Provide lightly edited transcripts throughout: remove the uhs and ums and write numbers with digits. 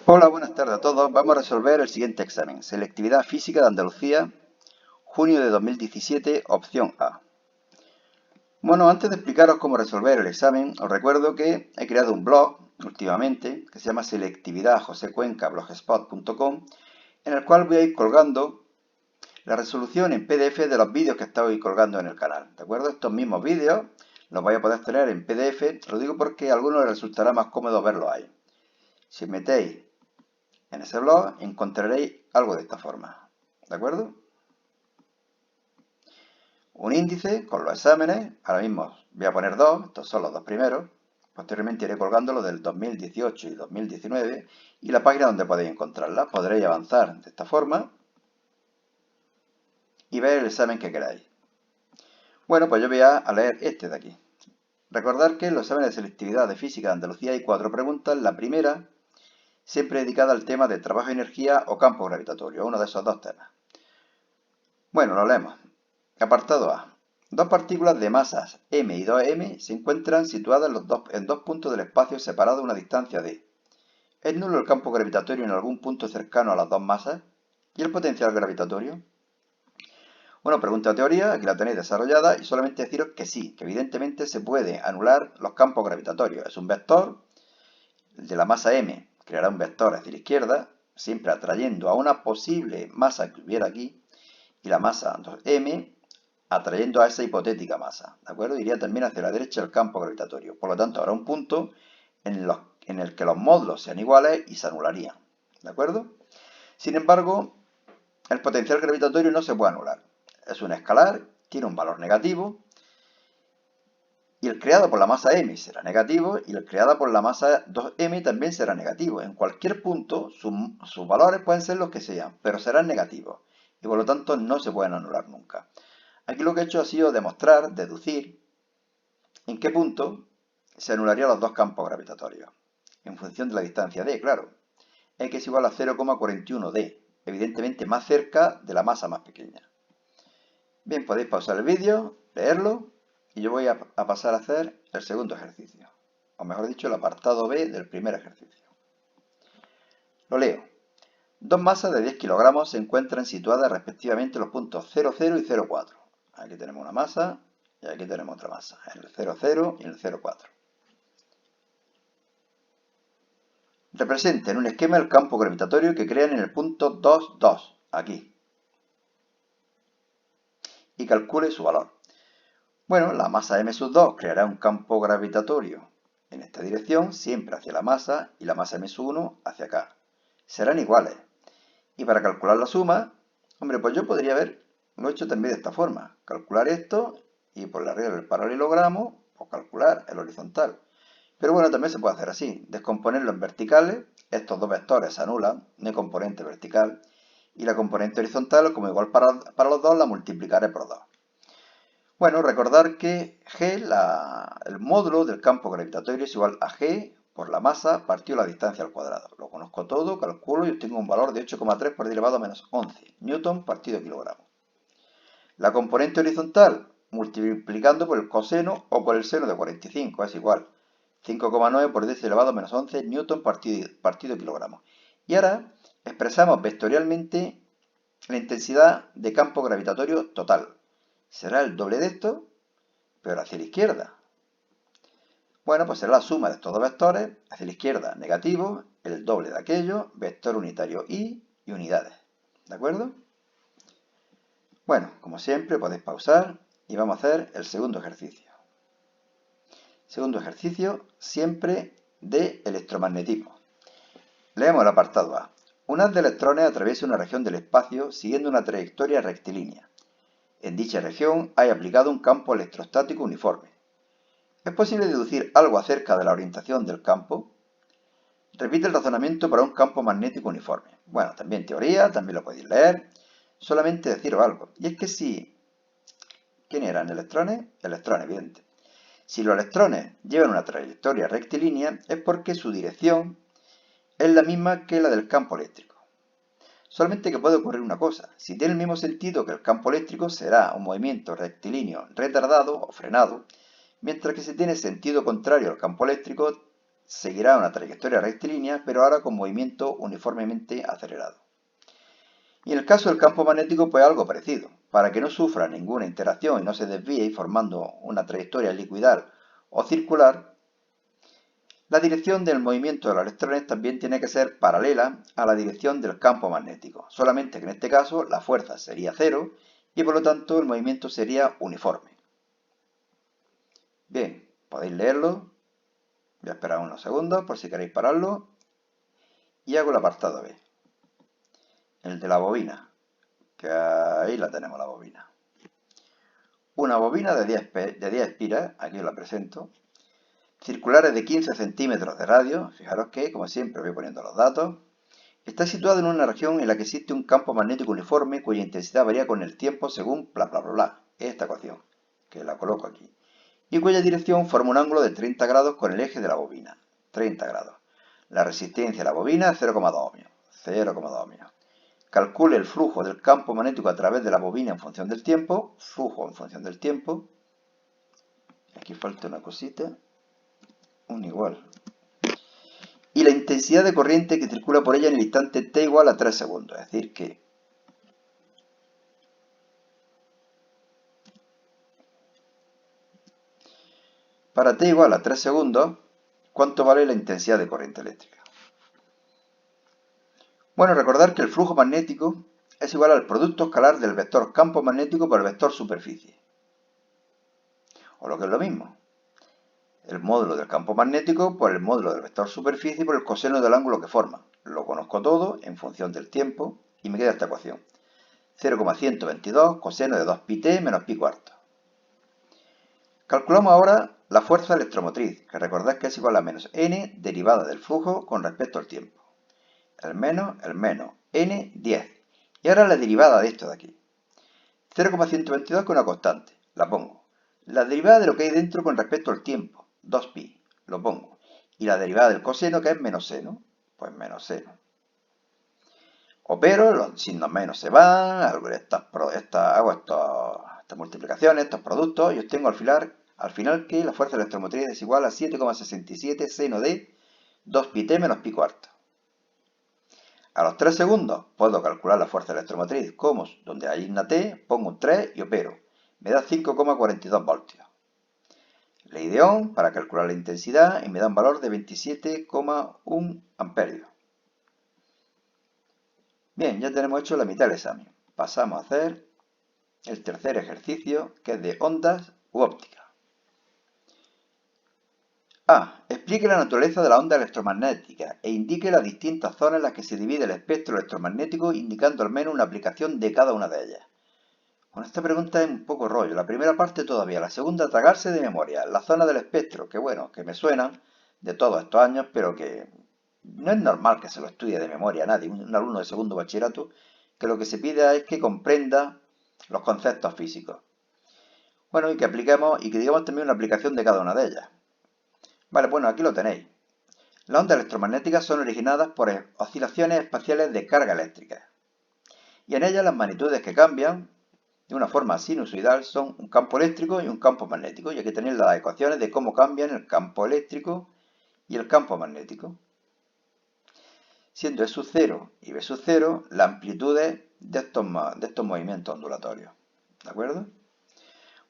Hola, buenas tardes a todos. Vamos a resolver el siguiente examen. Selectividad Física de Andalucía, junio de 2017, opción A. Bueno, antes de explicaros cómo resolver el examen, os recuerdo que he creado un blog últimamente que se llama selectividadjosecuenca.blogspot.com, en el cual voy a ir colgando la resolución en PDF de los vídeos que estoy colgando en el canal. ¿De acuerdo? Estos mismos vídeos los vais a poder tener en PDF. Lo digo porque a algunos les resultará más cómodo verlos ahí. Si metéis en ese blog encontraréis algo de esta forma, ¿de acuerdo? Un índice con los exámenes, ahora mismo voy a poner dos, estos son los dos primeros, posteriormente iré colgando los del 2018 y 2019 y la página donde podéis encontrarla. Podréis avanzar de esta forma y ver el examen que queráis. Bueno, pues yo voy a leer este de aquí. Recordad que en los exámenes de selectividad de física de Andalucía hay 4 preguntas. La primera siempre dedicada al tema de trabajo y energía o campo gravitatorio, uno de esos dos temas. Bueno, lo leemos. Apartado A. Dos partículas de masas m y 2m se encuentran situadas en dos puntos del espacio separados a una distancia de. ¿Es nulo el campo gravitatorio en algún punto cercano a las dos masas? ¿Y el potencial gravitatorio? Bueno, pregunta de teoría, aquí la tenéis desarrollada y solamente deciros que sí, que evidentemente se puede anular los campos gravitatorios. Es un vector, el de la masa m creará un vector hacia la izquierda, siempre atrayendo a una posible masa que hubiera aquí, y la masa m atrayendo a esa hipotética masa, ¿de acuerdo? Iría también hacia la derecha el campo gravitatorio. Por lo tanto, habrá un punto en el que los módulos sean iguales y se anularían, ¿de acuerdo? Sin embargo, el potencial gravitatorio no se puede anular. Es un escalar, tiene un valor negativo, y el creado por la masa m será negativo, y el creado por la masa 2m también será negativo. En cualquier punto, sus valores pueden ser los que sean, pero serán negativos, y por lo tanto no se pueden anular nunca. Aquí lo que he hecho ha sido demostrar, deducir, en qué punto se anularían los dos campos gravitatorios. En función de la distancia d, claro. X es igual a 0,41d, evidentemente más cerca de la masa más pequeña. Bien, podéis pausar el vídeo, leerlo, y yo voy a pasar a hacer el segundo ejercicio. O mejor dicho, el apartado B del primer ejercicio. Lo leo. Dos masas de 10 kilogramos se encuentran situadas respectivamente en los puntos 0,0 y 0,4. Aquí tenemos una masa y aquí tenemos otra masa, en el 0,0 y en el 0,4. Representa en un esquema el campo gravitatorio que crean en el punto 2, 2, aquí. Y calcule su valor. Bueno, la masa m sub 2 creará un campo gravitatorio en esta dirección, siempre hacia la masa, y la masa m sub 1 hacia acá. Serán iguales. Y para calcular la suma, hombre, pues yo podría haberlo hecho también de esta forma. Calcular esto y por la regla del paralelogramo, pues calcular el horizontal. Pero bueno, también se puede hacer así. Descomponerlo en verticales. Estos dos vectores se anulan, no hay componente vertical. Y la componente horizontal, como igual para los dos, la multiplicaré por 2. Bueno, recordar que G, el módulo del campo gravitatorio es igual a G por la masa partido la distancia al cuadrado. Lo conozco todo, calculo y obtengo un valor de 8,3 por 10 elevado a menos 11 newton partido kilogramo. La componente horizontal, multiplicando por el coseno o por el seno de 45, es igual. 5,9 por 10 elevado a menos 11 newton partido kilogramo. Y ahora expresamos vectorialmente la intensidad de campo gravitatorio total. Será el doble de esto, pero hacia la izquierda. Bueno, pues será la suma de estos dos vectores, hacia la izquierda negativo, el doble de aquello, vector unitario y unidades. ¿De acuerdo? Bueno, como siempre podéis pausar y vamos a hacer el segundo ejercicio. Segundo ejercicio, siempre de electromagnetismo. Leemos el apartado A. Un haz de electrones atraviesa una región del espacio siguiendo una trayectoria rectilínea. En dicha región hay aplicado un campo electrostático uniforme. ¿Es posible deducir algo acerca de la orientación del campo? Repite el razonamiento para un campo magnético uniforme. Bueno, también teoría, también lo podéis leer. Solamente deciros algo. Y es que si... ¿Quién eran electrones? Electrones, evidente. Si los electrones llevan una trayectoria rectilínea es porque su dirección es la misma que la del campo eléctrico. Solamente que puede ocurrir una cosa. Si tiene el mismo sentido que el campo eléctrico, será un movimiento rectilíneo retardado o frenado, mientras que si tiene sentido contrario al campo eléctrico, seguirá una trayectoria rectilínea, pero ahora con movimiento uniformemente acelerado. Y en el caso del campo magnético, pues algo parecido. Para que no sufra ninguna interacción y no se desvíe formando una trayectoria liquidal o circular, la dirección del movimiento de los electrones también tiene que ser paralela a la dirección del campo magnético, solamente que en este caso la fuerza sería cero y por lo tanto el movimiento sería uniforme. Bien, podéis leerlo. Voy a esperar unos segundos por si queréis pararlo. Y hago el apartado B, el de la bobina, que ahí la tenemos la bobina. Una bobina de 10 espiras, aquí os la presento, circulares de 15 centímetros de radio, fijaros que, como siempre, voy poniendo los datos, está situada en una región en la que existe un campo magnético uniforme cuya intensidad varía con el tiempo según bla bla bla bla, esta ecuación, que la coloco aquí, y cuya dirección forma un ángulo de 30 grados con el eje de la bobina, 30 grados. La resistencia de la bobina es 0,2 ohmios, 0,2 ohmios. Calcule el flujo del campo magnético a través de la bobina en función del tiempo, flujo en función del tiempo. Aquí falta una cosita, un igual. Y la intensidad de corriente que circula por ella en el instante t igual a 3 segundos. Es decir que para t igual a 3 segundos, ¿cuánto vale la intensidad de corriente eléctrica? Bueno, recordar que el flujo magnético es igual al producto escalar del vector campo magnético por el vector superficie. O lo que es lo mismo, el módulo del campo magnético por el módulo del vector superficie por el coseno del ángulo que forma. Lo conozco todo en función del tiempo y me queda esta ecuación. 0,122 coseno de 2πt menos pi cuarto. Calculamos ahora la fuerza electromotriz, que recordad que es igual a menos n derivada del flujo con respecto al tiempo. El menos, n, 10. Y ahora la derivada de esto de aquí. 0,122 con una constante, la pongo. La derivada de lo que hay dentro con respecto al tiempo, 2pi, lo pongo. Y la derivada del coseno, que es menos seno, pues menos seno. Opero, los signos menos se van, hago estas multiplicaciones, estos productos, y obtengo al final que la fuerza electromotriz es igual a 7,67 seno de 2πt menos pi cuarto. A los 3 segundos puedo calcular la fuerza electromotriz, como donde hay una T, pongo un 3 y opero. Me da 5,42 voltios. Le di on para calcular la intensidad y me da un valor de 27,1 amperios. Bien, ya tenemos hecho la mitad del examen. Pasamos a hacer el tercer ejercicio, que es de ondas u óptica. A. Explique la naturaleza de la onda electromagnética e indique las distintas zonas en las que se divide el espectro electromagnético, indicando al menos una aplicación de cada una de ellas. Bueno, esta pregunta es un poco rollo. La primera parte todavía, la segunda tragarse de memoria. La zona del espectro, que bueno, que me suenan de todos estos años, pero que no es normal que se lo estudie de memoria a nadie. Un alumno de segundo bachillerato, que lo que se pide es que comprenda los conceptos físicos. Bueno, y que apliquemos y que digamos también una aplicación de cada una de ellas. Vale, bueno, aquí lo tenéis. Las ondas electromagnéticas son originadas por oscilaciones espaciales de carga eléctrica. Y en ellas las magnitudes que cambian de una forma sinusoidal son un campo eléctrico y un campo magnético. Y aquí tenéis las ecuaciones de cómo cambian el campo eléctrico y el campo magnético. Siendo E sub 0 y B sub 0 las amplitudes de estos movimientos ondulatorios. ¿De acuerdo?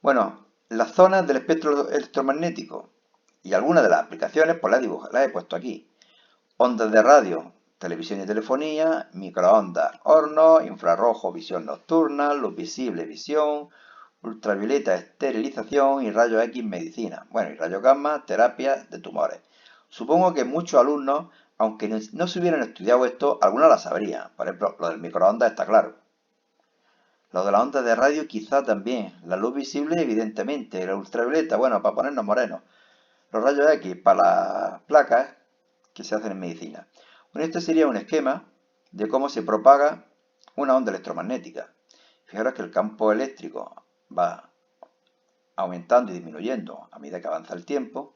Bueno, las zonas del espectro electromagnético y algunas de las aplicaciones, pues las he puesto aquí. Ondas de radio, televisión y telefonía, microondas, horno, infrarrojo, visión nocturna, luz visible, visión, ultravioleta, esterilización y rayos X, medicina. Bueno, y rayos gamma, terapia de tumores. Supongo que muchos alumnos, aunque no se hubieran estudiado esto, algunos la sabrían. Por ejemplo, lo del microondas está claro. Lo de las ondas de radio quizá también. La luz visible, evidentemente. La ultravioleta, bueno, para ponernos morenos. Los rayos X para las placas que se hacen en medicina. Bueno, este sería un esquema de cómo se propaga una onda electromagnética. Fijaros que el campo eléctrico va aumentando y disminuyendo a medida que avanza el tiempo,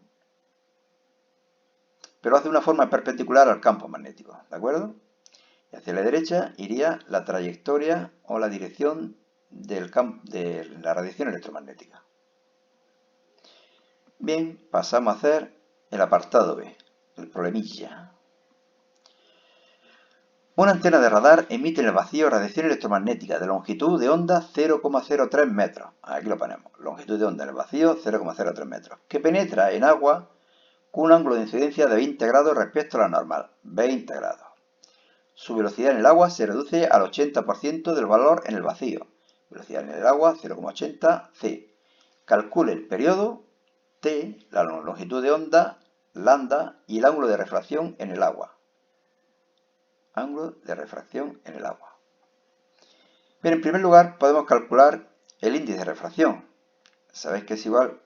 pero hace una forma perpendicular al campo magnético, ¿de acuerdo? Y hacia la derecha iría la trayectoria o la dirección de la radiación electromagnética. Bien, pasamos a hacer el apartado B. el problemilla. Una antena de radar emite en el vacío radiación electromagnética de longitud de onda 0,03 metros. Aquí lo ponemos. Longitud de onda en el vacío 0,03 metros. Que penetra en agua con un ángulo de incidencia de 20 grados respecto a la normal. 20 grados. Su velocidad en el agua se reduce al 80% del valor en el vacío. Velocidad en el agua 0,80 c. Calcule el periodo t, la longitud de onda lambda y el ángulo de refracción en el agua. Ángulo de refracción en el agua. Bien, en primer lugar podemos calcular el índice de refracción. Sabéis que es igual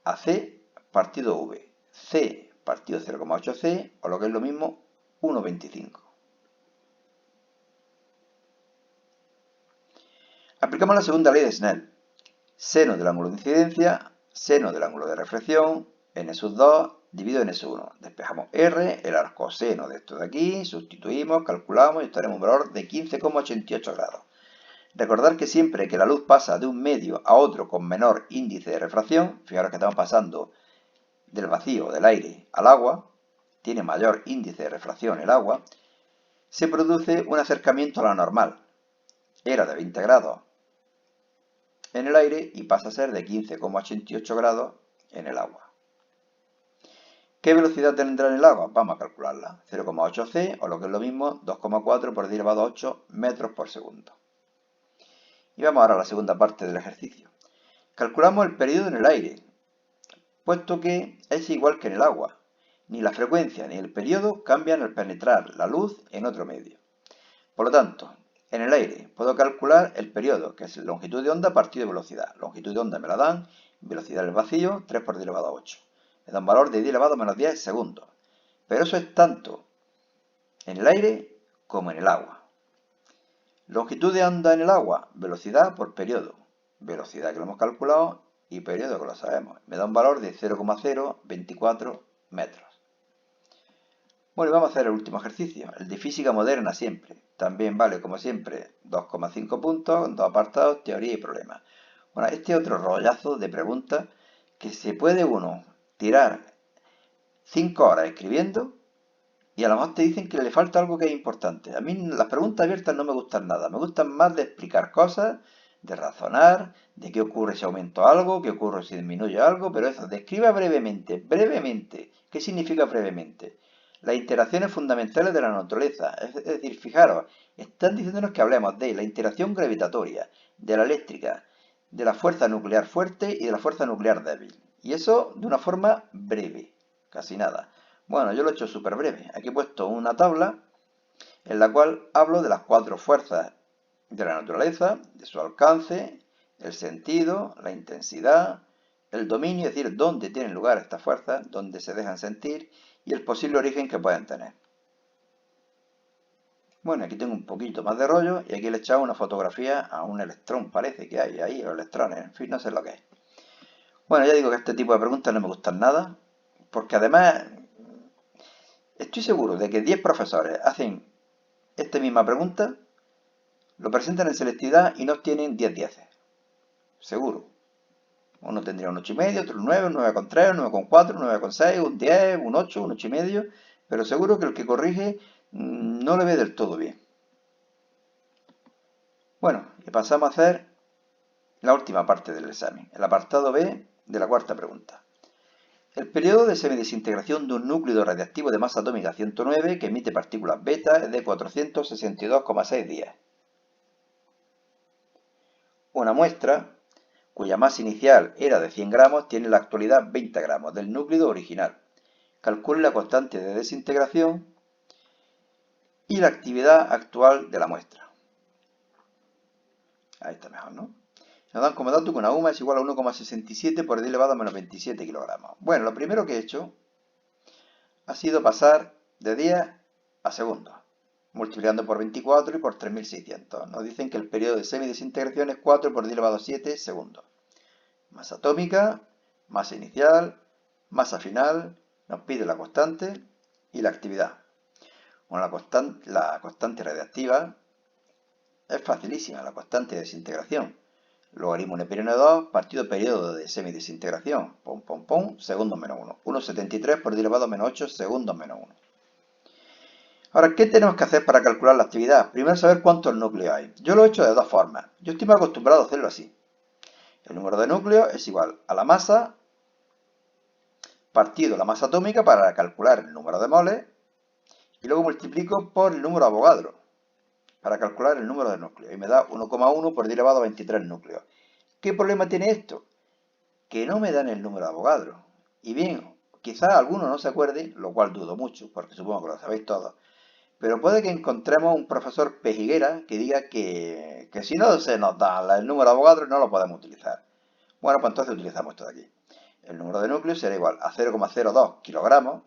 a c partido v. C partido 0,8c, o lo que es lo mismo, 1,25. Aplicamos la segunda ley de Snell. Seno del ángulo de incidencia, seno del ángulo de reflexión, n sub 2 dividido en n sub 1. Despejamos r, el arcoseno de esto de aquí, sustituimos, calculamos y obtenemos un valor de 15,88 grados. Recordad que siempre que la luz pasa de un medio a otro con menor índice de refracción, fijaros que estamos pasando del vacío, del aire, al agua, tiene mayor índice de refracción el agua, se produce un acercamiento a la normal. Era de 20 grados en el aire y pasa a ser de 15,88 grados en el agua. ¿Qué velocidad tendrá en el agua? Vamos a calcularla. 0,8 c, o lo que es lo mismo, 2,4 por 10 elevado a 8 metros por segundo. Y vamos ahora a la segunda parte del ejercicio. Calculamos el periodo en el aire, puesto que es igual que en el agua. Ni la frecuencia ni el periodo cambian al penetrar la luz en otro medio. Por lo tanto, en el aire puedo calcular el periodo, que es longitud de onda partido de velocidad. Longitud de onda me la dan, velocidad del vacío, 3 por 10 elevado a 8. Me da un valor de 10 elevado a menos 10 segundos. Pero eso es tanto en el aire como en el agua. Longitud de onda en el agua, velocidad por periodo. Velocidad que lo hemos calculado y periodo que lo sabemos. Me da un valor de 0,024 metros. Bueno, y vamos a hacer el último ejercicio, el de física moderna siempre. También vale, como siempre, 2,5 puntos, 2 apartados, teoría y problemas. Bueno, este otro rollazo de preguntas que se puede uno tirar 5 horas escribiendo y a lo mejor te dicen que le falta algo que es importante. A mí las preguntas abiertas no me gustan nada, me gustan más de explicar cosas, de razonar, de qué ocurre si aumento algo, qué ocurre si disminuyo algo, pero eso, describa brevemente, ¿qué significa brevemente? Las interacciones fundamentales de la naturaleza, es decir, fijaros, están diciéndonos que hablemos de la interacción gravitatoria, de la eléctrica, de la fuerza nuclear fuerte y de la fuerza nuclear débil. Y eso de una forma breve, casi nada. Bueno, yo lo he hecho súper breve. Aquí he puesto una tabla en la cual hablo de las 4 fuerzas de la naturaleza, de su alcance, el sentido, la intensidad, el dominio, es decir, dónde tienen lugar estas fuerzas, dónde se dejan sentir, y el posible origen que pueden tener. Bueno, aquí tengo un poquito más de rollo y aquí le he echado una fotografía a un electrón, parece que hay ahí, o electrones, en fin, no sé lo que es. Bueno, ya digo que este tipo de preguntas no me gustan nada, porque además estoy seguro de que 10 profesores hacen esta misma pregunta, lo presentan en selectividad y no obtienen 10 dieces. Seguro. Uno tendría un 8,5, otro un 9, un 9,3, un 9,4, un 9,6, un 10, un 8, un 8,5, pero seguro que el que corrige no le ve del todo bien. Bueno, y pasamos a hacer la última parte del examen, el apartado B de la cuarta pregunta. El periodo de semidesintegración de un núcleo radiactivo de masa atómica 109 que emite partículas beta es de 462,6 días. Una muestra cuya masa inicial era de 100 gramos, tiene en la actualidad 20 gramos del núcleo original. Calcule la constante de desintegración y la actividad actual de la muestra. Ahí está mejor, ¿no? Nos dan como dato que una UMA es igual a 1,67 por 10 elevado a menos 27 kilogramos. Bueno, lo primero que he hecho ha sido pasar de 10 a segundos, multiplicando por 24 y por 3600. Nos dicen que el periodo de semidesintegración es 4 por 10 elevado a 7 segundos. Masa atómica, masa inicial, masa final, nos pide la constante y la actividad. Bueno, la constante radiactiva es facilísima, la constante de desintegración. Logaritmo neperiano de 2 partido periodo de semidesintegración. Pum, pum, pum, segundos menos 1. 1,73 por 10 elevado a menos 8 segundos menos 1. Ahora, ¿qué tenemos que hacer para calcular la actividad? Primero saber cuántos núcleos hay. Yo lo he hecho de dos formas. Yo estoy más acostumbrado a hacerlo así. El número de núcleos es igual a la masa partido la masa atómica para calcular el número de moles y luego multiplico por el número de Avogadro para calcular el número de núcleos y me da 1,1 por 10 elevado a 23 núcleos. ¿Qué problema tiene esto? Que no me dan el número de Avogadro. Y bien, quizás alguno no se acuerde, lo cual dudo mucho, porque supongo que lo sabéis todos, pero puede que encontremos un profesor pejiguera que diga que si no se nos da el número de Avogadro no lo podemos utilizar. Bueno, pues entonces utilizamos esto de aquí. El número de núcleos será igual a 0,02 kilogramos,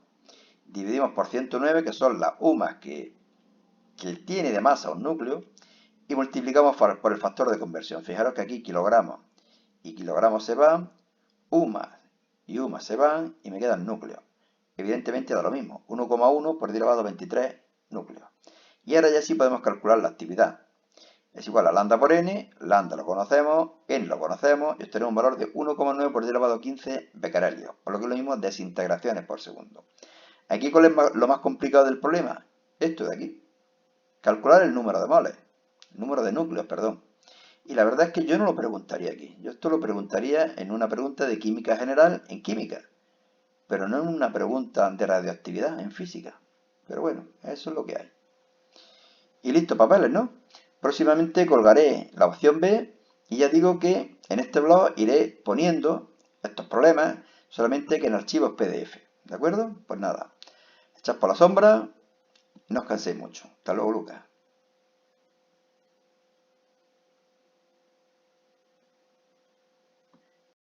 dividimos por 109, que son las UMAS que tiene de masa un núcleo, y multiplicamos por el factor de conversión. Fijaros que aquí kilogramos y kilogramos se van, UMAS y UMAS se van, y me quedan núcleos. Evidentemente da lo mismo, 1,1 por 10 elevado a 23 núcleos. Y ahora ya sí podemos calcular la actividad. Es igual a lambda por n, lambda lo conocemos, n lo conocemos, y obtenemos un valor de 1,9 por 10 elevado a 15 becquerelios, por lo que es lo mismo desintegraciones por segundo. Aquí, ¿cuál es lo más complicado del problema? Esto de aquí. Calcular el número de moles, el número de núcleos, perdón. Y la verdad es que yo no lo preguntaría aquí. Yo esto lo preguntaría en una pregunta de química general en química, pero no en una pregunta de radioactividad en física. Pero bueno, eso es lo que hay. Y listo, papeles, ¿no? Próximamente colgaré la opción B y ya digo que en este blog iré poniendo estos problemas solamente que en archivos PDF. ¿De acuerdo? Pues nada, echad por la sombra, no os canséis mucho. Hasta luego, Lucas.